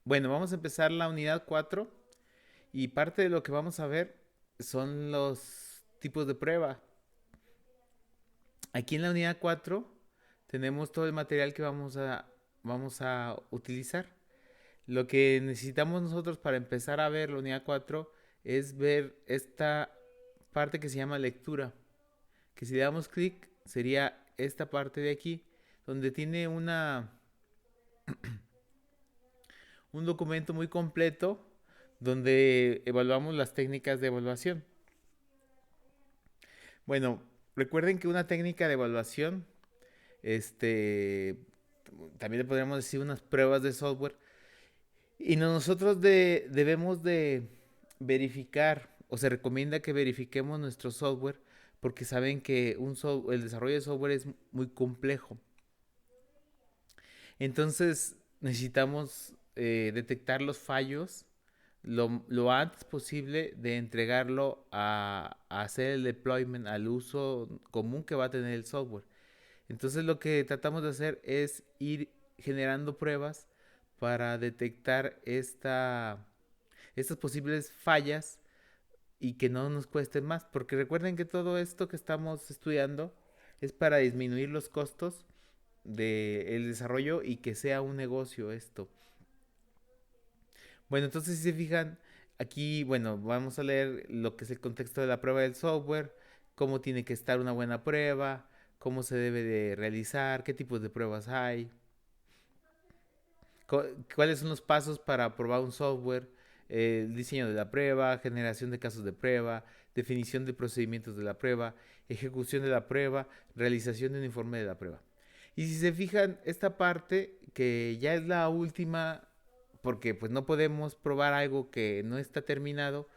Bueno, vamos a empezar la unidad 4 y parte de lo que vamos a ver son los tipos de prueba. Aquí en la unidad 4 tenemos todo el material que vamos a utilizar. Lo que necesitamos nosotros para empezar a ver la unidad 4 es ver esta parte que se llama lectura, que si le damos clic sería esta parte de aquí, donde tiene un documento muy completo donde evaluamos las técnicas de evaluación. Bueno, recuerden que una técnica de evaluación, este, también le podríamos decir unas pruebas de software, y nosotros debemos de verificar, o se recomienda que verifiquemos nuestro software, porque saben que el desarrollo de software es muy complejo. Entonces necesitamos detectar los fallos lo antes posible de entregarlo a hacer el deployment al uso común que va a tener el software. Entonces lo que tratamos de hacer es ir generando pruebas para detectar estas posibles fallas y que no nos cuesten más. Porque recuerden que todo esto que estamos estudiando es para disminuir los costos del desarrollo y que sea un negocio esto. Bueno, entonces si se fijan, aquí, bueno, vamos a leer lo que es el contexto de la prueba del software, cómo tiene que estar una buena prueba, cómo se debe de realizar, qué tipos de pruebas hay, cuáles son los pasos para probar un software, el diseño de la prueba, generación de casos de prueba, definición de procedimientos de la prueba, ejecución de la prueba, realización de un informe de la prueba. Y si se fijan, esta parte que ya es la última, porque pues no podemos probar algo que no está terminado,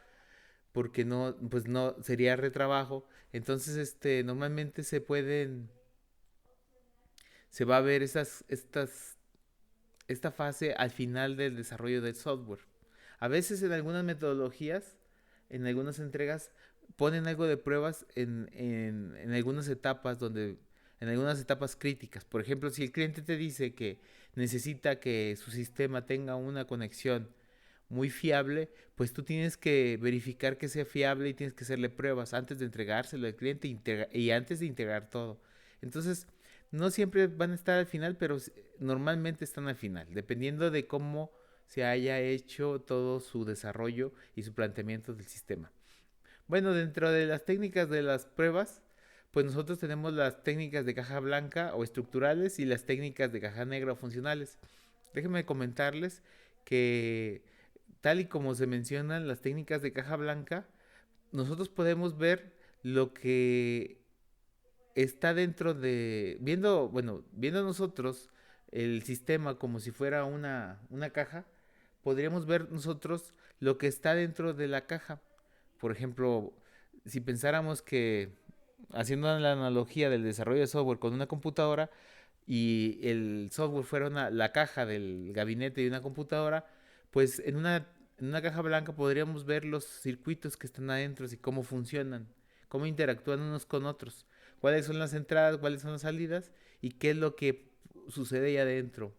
porque no, pues no sería retrabajo. Entonces, normalmente se va a ver esta fase al final del desarrollo del software. A veces en algunas metodologías, en algunas entregas, ponen algo de pruebas en algunas etapas en algunas etapas críticas. Por ejemplo, si el cliente te dice que necesita que su sistema tenga una conexión muy fiable, pues tú tienes que verificar que sea fiable y tienes que hacerle pruebas antes de entregárselo al cliente y antes de integrar todo. Entonces, no siempre van a estar al final, pero normalmente están al final, dependiendo de cómo se haya hecho todo su desarrollo y su planteamiento del sistema. Bueno, dentro de las técnicas de las pruebas, pues nosotros tenemos las técnicas de caja blanca o estructurales y las técnicas de caja negra o funcionales. Déjenme comentarles que tal y como se mencionan las técnicas de caja blanca, nosotros podemos ver lo que está dentro viendo nosotros el sistema como si fuera una caja, podríamos ver nosotros lo que está dentro de la caja. Por ejemplo, si pensáramos que, haciendo la analogía del desarrollo de software con una computadora, y el software fuera la caja del gabinete de una computadora, pues en una caja blanca podríamos ver los circuitos que están adentro y cómo funcionan, cómo interactúan unos con otros, cuáles son las entradas, cuáles son las salidas y qué es lo que sucede ahí adentro.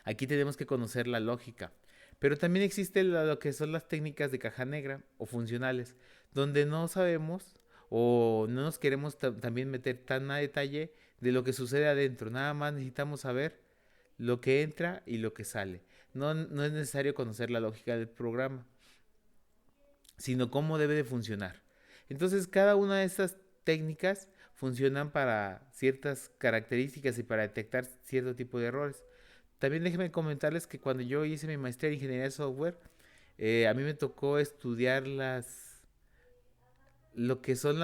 Aquí tenemos que conocer la lógica. Pero también existe lo que son las técnicas de caja negra o funcionales, donde no sabemos o no nos queremos también meter tan a detalle de lo que sucede adentro. Nada más necesitamos saber lo que entra y lo que sale. No es necesario conocer la lógica del programa, sino cómo debe de funcionar. Entonces, cada una de estas técnicas funcionan para ciertas características y para detectar cierto tipo de errores. También déjenme comentarles que cuando yo hice mi maestría en ingeniería de software, a mí me tocó estudiar lo que son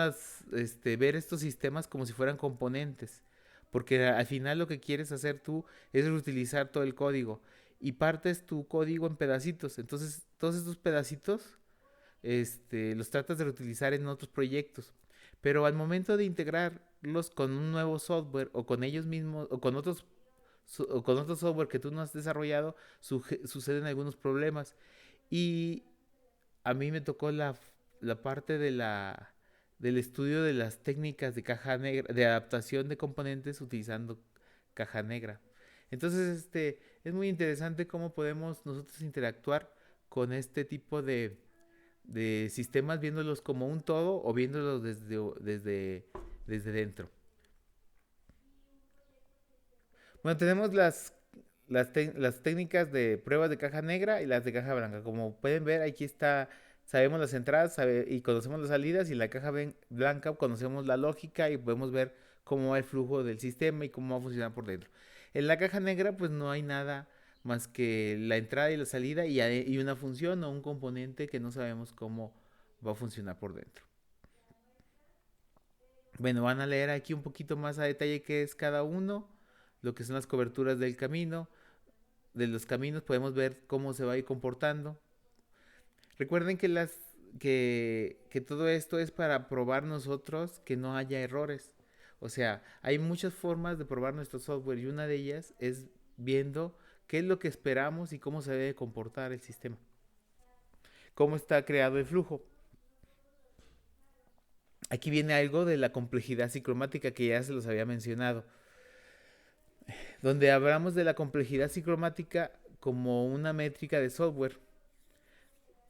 ver estos sistemas como si fueran componentes, porque al final lo que quieres hacer tú es reutilizar todo el código y partes tu código en pedacitos. Entonces, todos estos pedacitos, los tratas de reutilizar en otros proyectos. Pero al momento de integrarlos con un nuevo software o con ellos mismos o con otro software que tú no has desarrollado, suceden algunos problemas. Y a mí me tocó la parte del estudio de las técnicas de caja negra, de adaptación de componentes utilizando caja negra. Entonces, Es muy interesante cómo podemos nosotros interactuar con este tipo de sistemas viéndolos como un todo o viéndolos desde dentro. Bueno, tenemos las técnicas de pruebas de caja negra y las de caja blanca. Como pueden ver, aquí está, sabemos las entradas y conocemos las salidas, y en la caja blanca conocemos la lógica y podemos ver cómo va el flujo del sistema y cómo va a funcionar por dentro. En la caja negra pues no hay nada más que la entrada y la salida y una función o un componente que no sabemos cómo va a funcionar por dentro. Bueno, van a leer aquí un poquito más a detalle qué es cada uno, lo que son las coberturas del camino, de los caminos, podemos ver cómo se va a ir comportando. Recuerden que todo esto es para probar nosotros que no haya errores. O sea, hay muchas formas de probar nuestro software y una de ellas es viendo qué es lo que esperamos y cómo se debe comportar el sistema. Cómo está creado el flujo. Aquí viene algo de la complejidad psicromática que ya se los había mencionado. Donde hablamos de la complejidad psicromática como una métrica de software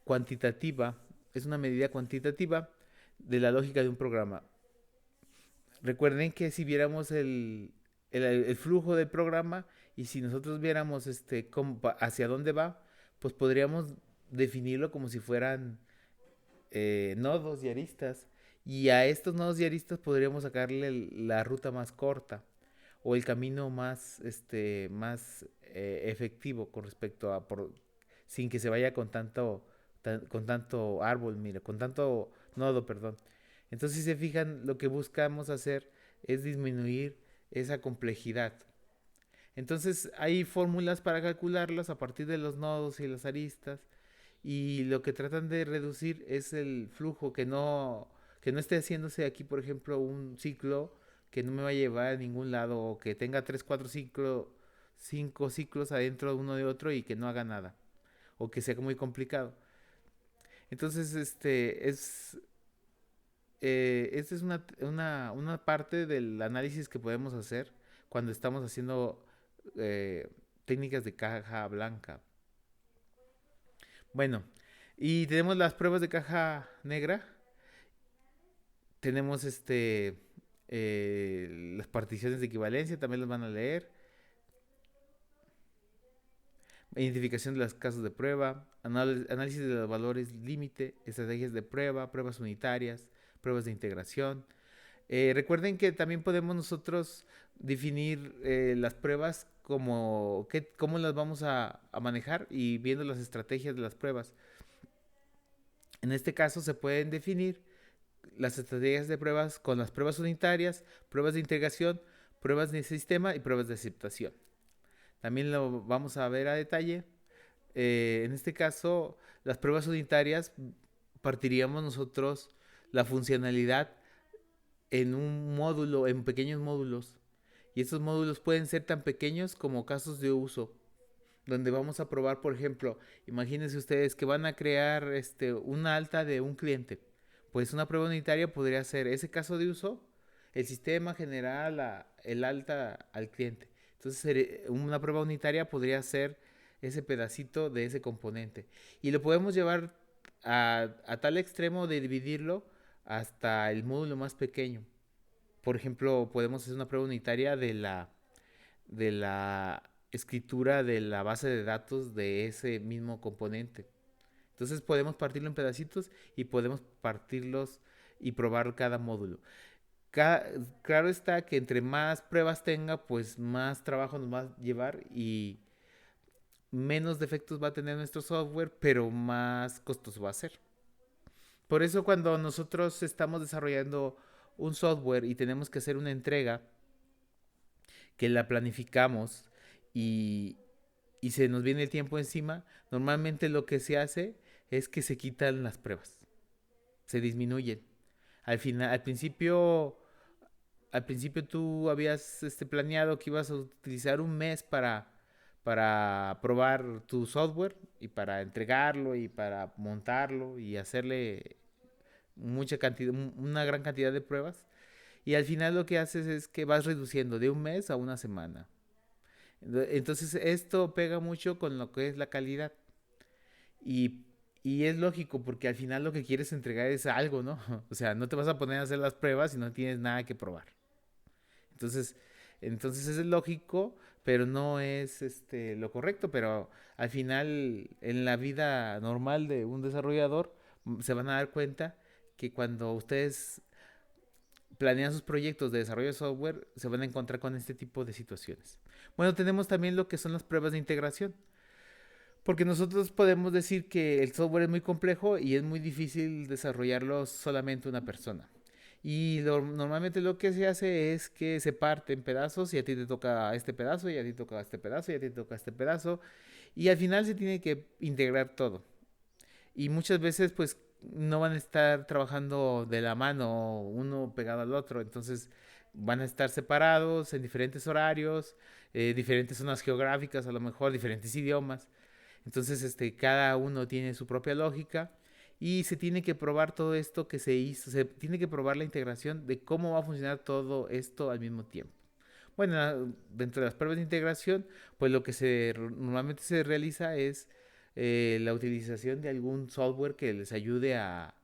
cuantitativa, es una medida cuantitativa de la lógica de un programa. Recuerden que si viéramos el flujo del programa y si nosotros viéramos hacia dónde va, pues podríamos definirlo como si fueran nodos y aristas. Y a estos nodos y aristas podríamos sacarle la ruta más corta o el camino más efectivo con respecto sin que se vaya con tanto árbol, mira, con tanto nodo, perdón. Entonces, si se fijan, lo que buscamos hacer es disminuir esa complejidad. Entonces, hay fórmulas para calcularlas a partir de los nodos y las aristas, y lo que tratan de reducir es el flujo, que no esté haciéndose aquí, por ejemplo, un ciclo que no me va a llevar a ningún lado, o que tenga 3 4 ciclos, 5 ciclos adentro de uno de otro y que no haga nada, o que sea muy complicado. Entonces, esta es una parte del análisis que podemos hacer cuando estamos haciendo eh, técnicas de caja blanca. Bueno, y tenemos las pruebas de caja negra. Tenemos las particiones de equivalencia, también las van a leer. Identificación de los casos de prueba, análisis de los valores límite, estrategias de prueba, pruebas unitarias, pruebas de integración. Recuerden que también podemos nosotros definir las pruebas cómo las vamos a manejar y viendo las estrategias de las pruebas. En este caso se pueden definir las estrategias de pruebas con las pruebas unitarias, pruebas de integración, pruebas de sistema y pruebas de aceptación. También lo vamos a ver a detalle. En este caso, las pruebas unitarias partiríamos nosotros la funcionalidad en un módulo, en pequeños módulos. Y estos módulos pueden ser tan pequeños como casos de uso, donde vamos a probar, por ejemplo, imagínense ustedes que van a crear una alta de un cliente. Pues una prueba unitaria podría ser ese caso de uso, el sistema general, el alta al cliente. Entonces, una prueba unitaria podría ser ese pedacito de ese componente. Y lo podemos llevar a tal extremo de dividirlo hasta el módulo más pequeño. Por ejemplo, podemos hacer una prueba unitaria de la escritura de la base de datos de ese mismo componente. Entonces podemos partirlo en pedacitos y podemos partirlos y probar cada módulo. Claro está que entre más pruebas tenga, pues más trabajo nos va a llevar y menos defectos va a tener nuestro software, pero más costoso va a ser. Por eso cuando nosotros estamos desarrollando un software y tenemos que hacer una entrega, que la planificamos y, y se nos viene el tiempo encima, normalmente lo que se hace es que se quitan las pruebas, se disminuyen. Al principio tú habías planeado que ibas a utilizar un mes para probar tu software y para entregarlo y para montarlo y hacerle una gran cantidad de pruebas. Y al final lo que haces es que vas reduciendo de un mes a una semana. Entonces esto pega mucho con lo que es la calidad. Y, y es lógico porque al final lo que quieres entregar es algo, ¿no? O sea, no te vas a poner a hacer las pruebas si no tienes nada que probar. Entonces, entonces es lógico, pero no es lo correcto. Pero al final, en la vida normal de un desarrollador, se van a dar cuenta que cuando ustedes planean sus proyectos de desarrollo de software, se van a encontrar con este tipo de situaciones. Bueno, tenemos también lo que son las pruebas de integración. Porque nosotros podemos decir que el software es muy complejo y es muy difícil desarrollarlo solamente una persona. Y normalmente lo que se hace es que se parte en pedazos y a ti te toca este pedazo y a ti te toca este pedazo y a ti te toca este pedazo. Y al final se tiene que integrar todo. Y muchas veces pues no van a estar trabajando de la mano uno pegado al otro. Entonces van a estar separados en diferentes horarios, diferentes zonas geográficas, a lo mejor diferentes idiomas. Entonces, cada uno tiene su propia lógica y se tiene que probar todo esto que se hizo, se tiene que probar la integración de cómo va a funcionar todo esto al mismo tiempo. Bueno, dentro de las pruebas de integración, pues lo que normalmente se realiza es la utilización de algún software que les ayude a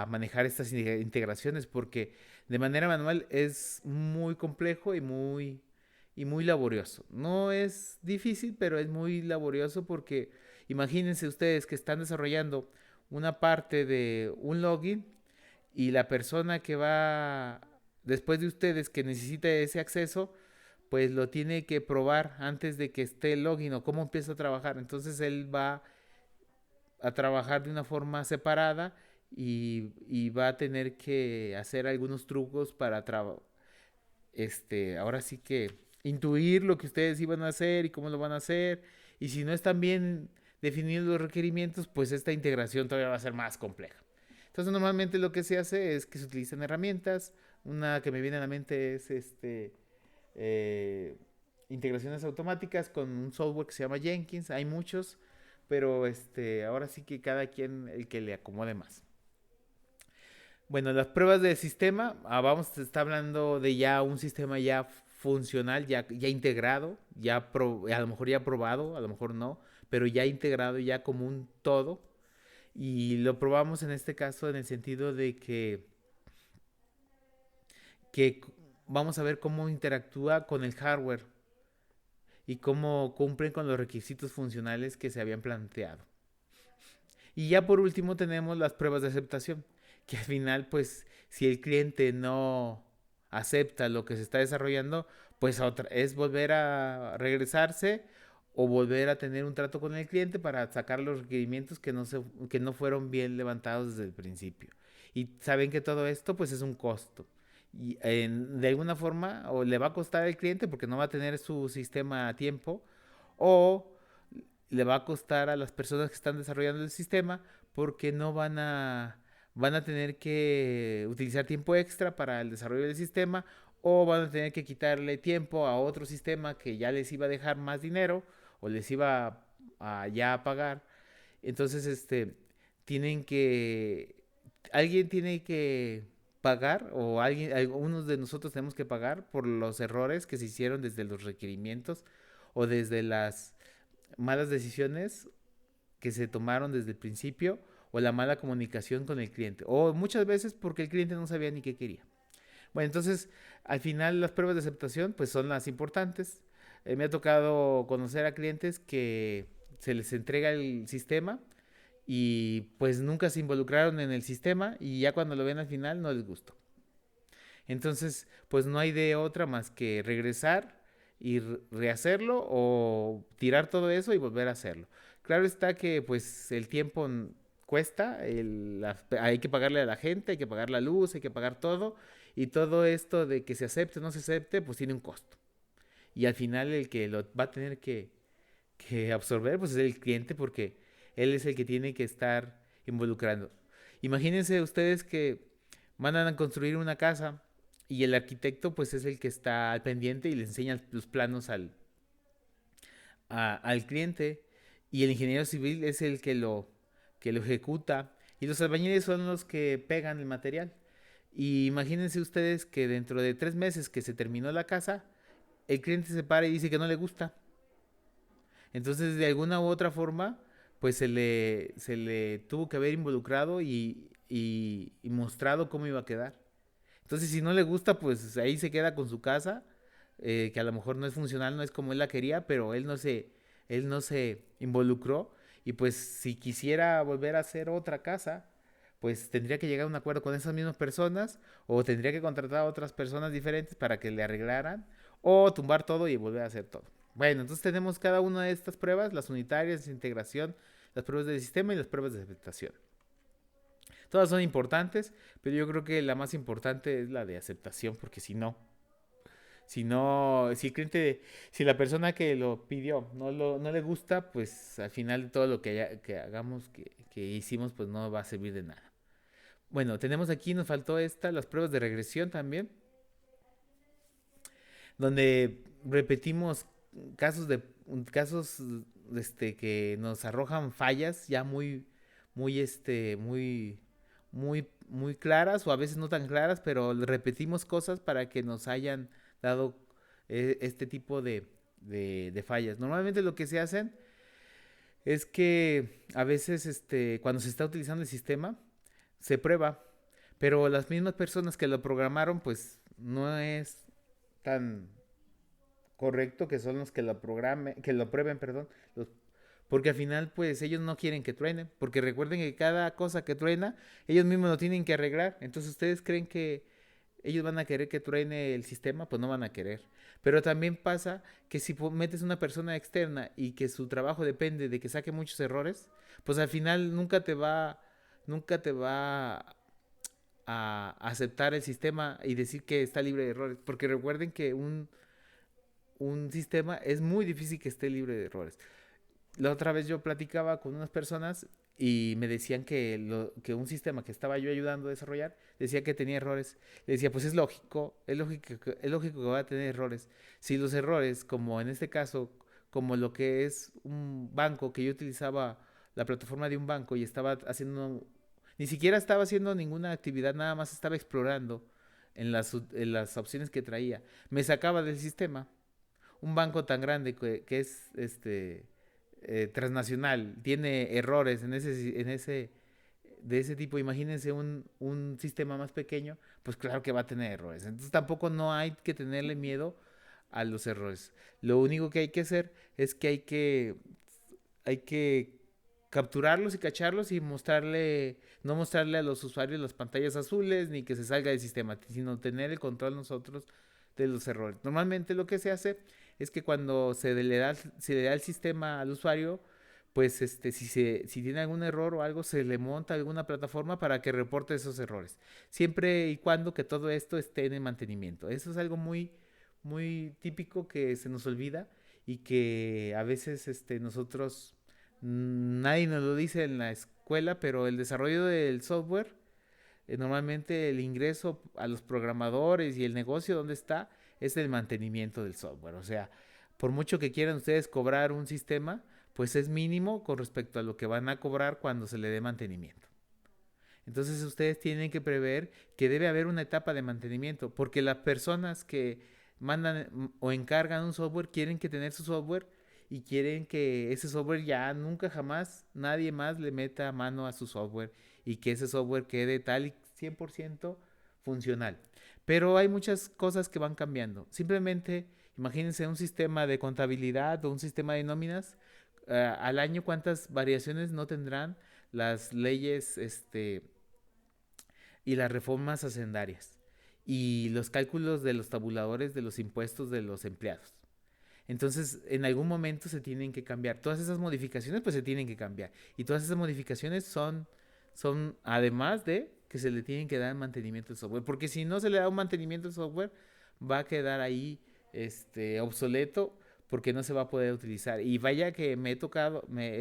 manejar estas integraciones, porque de manera manual es muy complejo y muy laborioso. No es difícil, pero es muy laborioso porque imagínense ustedes que están desarrollando una parte de un login y la persona que va después de ustedes que necesita ese acceso, pues lo tiene que probar antes de que esté el login o cómo empieza a trabajar. Entonces él va a trabajar de una forma separada y va a tener que hacer algunos trucos para ahora sí que intuir lo que ustedes iban a hacer y cómo lo van a hacer. Y si no están bien definidos los requerimientos, pues esta integración todavía va a ser más compleja. Entonces normalmente lo que se hace es que se utilizan herramientas. Una que me viene a la mente es eh, integraciones automáticas con un software que se llama Jenkins. Hay muchos, pero ahora sí que cada quien el que le acomode más. Bueno, las pruebas de sistema, vamos, se está hablando de ya un sistema ya funcional, ya integrado, a lo mejor ya probado, a lo mejor no, pero ya integrado, ya como un todo. Y lo probamos en este caso en el sentido de que vamos a ver cómo interactúa con el hardware y cómo cumplen con los requisitos funcionales que se habían planteado. Y ya por último tenemos las pruebas de aceptación, que al final, pues, si el cliente no acepta lo que se está desarrollando, pues es volver a regresarse o volver a tener un trato con el cliente para sacar los requerimientos que no fueron bien levantados desde el principio. Y saben que todo esto, pues, es un costo. Y de alguna forma, o le va a costar al cliente porque no va a tener su sistema a tiempo, o le va a costar a las personas que están desarrollando el sistema porque no van a tener que utilizar tiempo extra para el desarrollo del sistema o van a tener que quitarle tiempo a otro sistema que ya les iba a dejar más dinero o les iba a ya a pagar. Entonces, tienen que, alguien tiene que pagar o algunos de nosotros tenemos que pagar por los errores que se hicieron desde los requerimientos o desde las malas decisiones que se tomaron desde el principio o la mala comunicación con el cliente. O muchas veces porque el cliente no sabía ni qué quería. Bueno, entonces al final las pruebas de aceptación pues son las importantes. Me ha tocado conocer a clientes que se les entrega el sistema y pues nunca se involucraron en el sistema y ya cuando lo ven al final no les gustó. Entonces, pues no hay de otra más que regresar y rehacerlo o tirar todo eso y volver a hacerlo. Claro está que pues el tiempo cuesta, hay que pagarle a la gente, hay que pagar la luz, hay que pagar todo y todo esto de que se acepte o no se acepte pues tiene un costo. Y al final el que lo va a tener que absorber pues es el cliente porque él es el que tiene que estar involucrando. Imagínense ustedes que mandan a construir una casa y el arquitecto pues es el que está al pendiente y le enseña los planos al cliente y el ingeniero civil es el que lo ejecuta y los albañiles son los que pegan el material. Y imagínense ustedes que dentro de 3 meses que se terminó la casa, el cliente se para y dice que no le gusta. Entonces, de alguna u otra forma, pues se le tuvo que haber involucrado y mostrado cómo iba a quedar. Entonces, si no le gusta, pues ahí se queda con su casa, que a lo mejor no es funcional, no es como él la quería, pero él no se involucró. Y pues si quisiera volver a hacer otra casa, pues tendría que llegar a un acuerdo con esas mismas personas o tendría que contratar a otras personas diferentes para que le arreglaran o tumbar todo y volver a hacer todo. Bueno, entonces tenemos cada una de estas pruebas, las unitarias, integración, las pruebas del sistema y las pruebas de aceptación. Todas son importantes, pero yo creo que la más importante es la de aceptación, porque si no, si el cliente, si la persona que lo pidió no le gusta, pues al final de todo lo que hagamos, que hicimos, pues no va a servir de nada. Bueno, tenemos aquí, nos faltó las pruebas de regresión también, donde repetimos casos de casos que nos arrojan fallas ya muy claras o a veces no tan claras, pero repetimos cosas para que nos hayan dado este tipo de fallas. Normalmente lo que se hacen es que a veces cuando se está utilizando el sistema se prueba, pero las mismas personas que lo programaron pues no es tan correcto que son los que que lo prueben, perdón, porque al final pues ellos no quieren que truene, porque recuerden que cada cosa que truena, ellos mismos lo tienen que arreglar. Entonces ustedes creen que ellos van a querer que truene el sistema, pues no van a querer. Pero también pasa que si metes una persona externa y que su trabajo depende de que saque muchos errores, pues al final nunca te va a aceptar el sistema y decir que está libre de errores. Porque recuerden que un sistema es muy difícil que esté libre de errores. La otra vez yo platicaba con unas personas y me decían que un sistema que estaba yo ayudando a desarrollar decía que tenía errores. Le decía, pues es lógico que va a tener errores. Si los errores, como en este caso, como lo que es un banco, que yo utilizaba la plataforma de un banco y estaba haciendo, ni siquiera estaba haciendo ninguna actividad, nada más estaba explorando en las opciones que traía. Me sacaba del sistema. Un banco tan grande que es transnacional tiene errores de ese tipo, imagínense un sistema más pequeño, pues claro que va a tener errores. Entonces tampoco no hay que tenerle miedo a los errores. Lo único que hay que hacer es que hay que capturarlos y cacharlos y no mostrarle a los usuarios las pantallas azules ni que se salga del sistema, sino tener el control nosotros de los errores. Normalmente lo que se hace es que cuando se le da el sistema al usuario, pues si tiene algún error o algo, se le monta alguna plataforma para que reporte esos errores. Siempre y cuando que todo esto esté en el mantenimiento. Eso es algo muy típico que se nos olvida y que a veces nosotros nadie nos lo dice en la escuela, pero el desarrollo del software, normalmente el ingreso a los programadores y el negocio donde está es el mantenimiento del software. O sea, por mucho que quieran ustedes cobrar un sistema, pues es mínimo con respecto a lo que van a cobrar cuando se le dé mantenimiento. Entonces ustedes tienen que prever que debe haber una etapa de mantenimiento, porque las personas que mandan o encargan un software quieren que tener su software y quieren que ese software ya nunca jamás nadie más le meta mano a su software y que ese software quede tal y 100% funcional. Pero hay muchas cosas que van cambiando. Simplemente imagínense un sistema de contabilidad o un sistema de nóminas. Al año, ¿cuántas variaciones no tendrán las leyes y las reformas hacendarias y los cálculos de los tabuladores de los impuestos de los empleados? Entonces, en algún momento se tienen que cambiar. Todas esas modificaciones, pues se tienen que cambiar. Y todas esas modificaciones son además de que se le tienen que dar mantenimiento al software. Porque si no se le da un mantenimiento al software, va a quedar ahí obsoleto porque no se va a poder utilizar. Y vaya que me he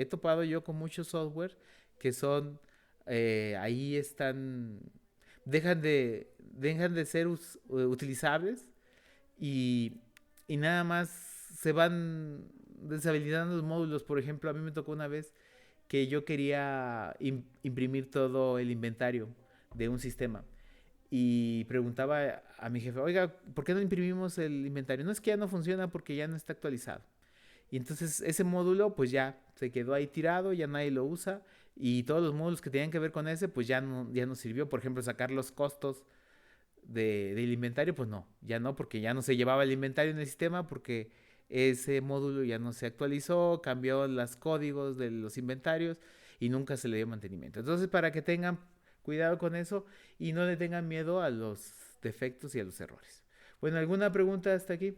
topado yo con muchos software que ahí están, dejan de ser utilizables y, y nada más se van deshabilitando los módulos. Por ejemplo, a mí me tocó una vez que yo quería imprimir todo el inventario de un sistema y preguntaba a mi jefe, oiga, ¿por qué no imprimimos el inventario? No, es que ya no funciona porque ya no está actualizado. Y entonces ese módulo pues ya se quedó ahí tirado, ya nadie lo usa y todos los módulos que tenían que ver con ese pues ya no sirvió. Por ejemplo, sacar los costos del inventario, pues no, ya no, porque ya no se llevaba el inventario en el sistema porque ese módulo ya no se actualizó, cambió los códigos de los inventarios y nunca se le dio mantenimiento. Entonces, para que tengan cuidado con eso y no le tengan miedo a los defectos y a los errores. Bueno, ¿alguna pregunta hasta aquí?